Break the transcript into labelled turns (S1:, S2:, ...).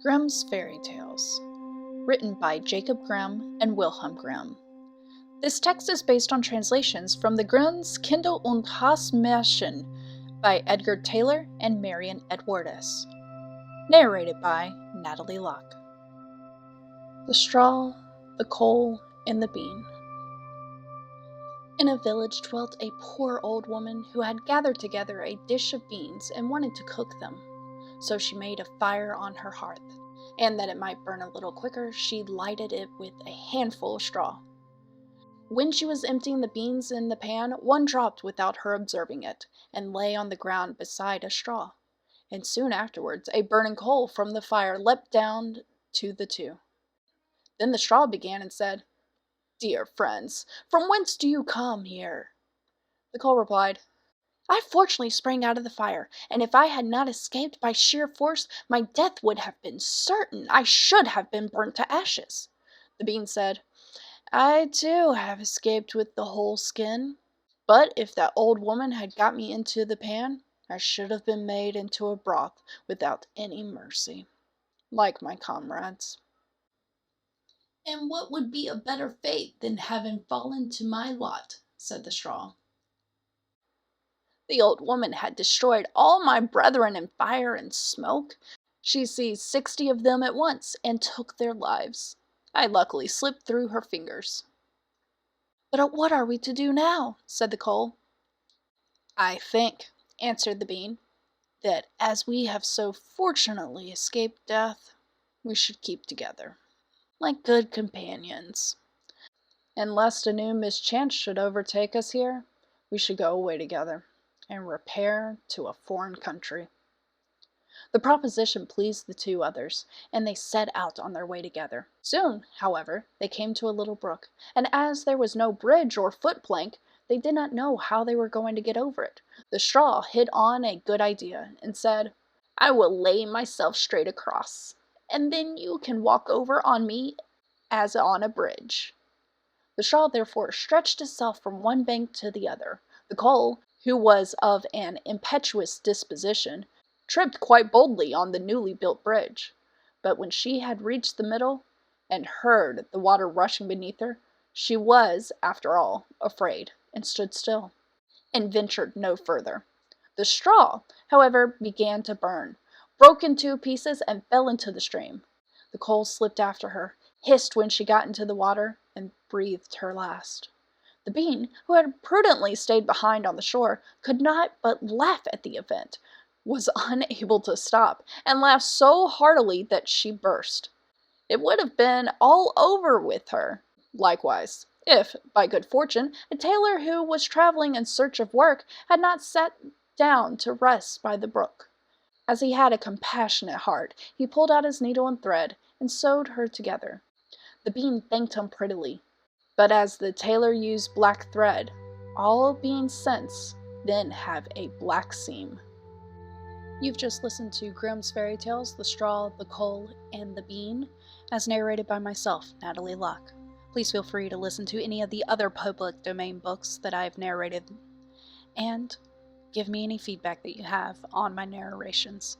S1: Grimm's Fairy Tales, written by Jacob Grimm and Wilhelm Grimm. This text is based on translations from the Grimm's Kinder- und Hausmärchen by Edgar Taylor and Marion Edwardes. Narrated by Natalie Locke. The straw, the coal, and the bean. In a village dwelt a poor old woman who had gathered together a dish of beans and wanted to cook them. So she made a fire on her hearth, and that it might burn a little quicker, she lighted it with a handful of straw. When she was emptying the beans in the pan, one dropped without her observing it, and lay on the ground beside a straw. And soon afterwards a burning coal from the fire leapt down to the two. Then the straw began and said, "Dear friends, from whence do you come here?" The coal replied, "I fortunately sprang out of the fire, and if I had not escaped by sheer force, my death would have been certain. I should have been burnt to ashes." The bean said, "I too have escaped with the whole skin, but if that old woman had got me into the pan, I should have been made into a broth without any mercy, like my comrades." "And what would be a better fate than having fallen to my lot?" said the straw. "The old woman had destroyed all my brethren in fire and smoke. She seized 60 of them at once and took their lives. I luckily slipped through her fingers." "But what are we to do now?" said the coal. "I think," answered the bean, "that as we have so fortunately escaped death, we should keep together, like good companions. And lest a new mischance should overtake us here, we should go away together, and repair to a foreign country." The proposition pleased the two others, and they set out on their way together. Soon, however, they came to a little brook, and as there was no bridge or foot-plank, they did not know how they were going to get over it. The straw hit on a good idea, and said, "I will lay myself straight across, and then you can walk over on me as on a bridge." The straw therefore stretched itself from one bank to the other. The coal, who was of an impetuous disposition, tripped quite boldly on the newly built bridge. But when she had reached the middle, and heard the water rushing beneath her, she was, after all, afraid, and stood still, and ventured no further. The straw, however, began to burn, broke in 2 pieces, and fell into the stream. The coal slipped after her, hissed when she got into the water, and breathed her last. The bean, who had prudently stayed behind on the shore, could not but laugh at the event, was unable to stop, and laughed so heartily that she burst. It would have been all over with her, likewise, if, by good fortune, a tailor who was travelling in search of work had not sat down to rest by the brook. As he had a compassionate heart, he pulled out his needle and thread, and sewed her together. The bean thanked him prettily, but as the tailor used black thread, all beans since then have a black seam. You've just listened to Grimm's Fairy Tales, The Straw, the Coal, and the Bean, as narrated by myself, Natalie Locke. Please feel free to listen to any of the other public domain books that I've narrated, and give me any feedback that you have on my narrations.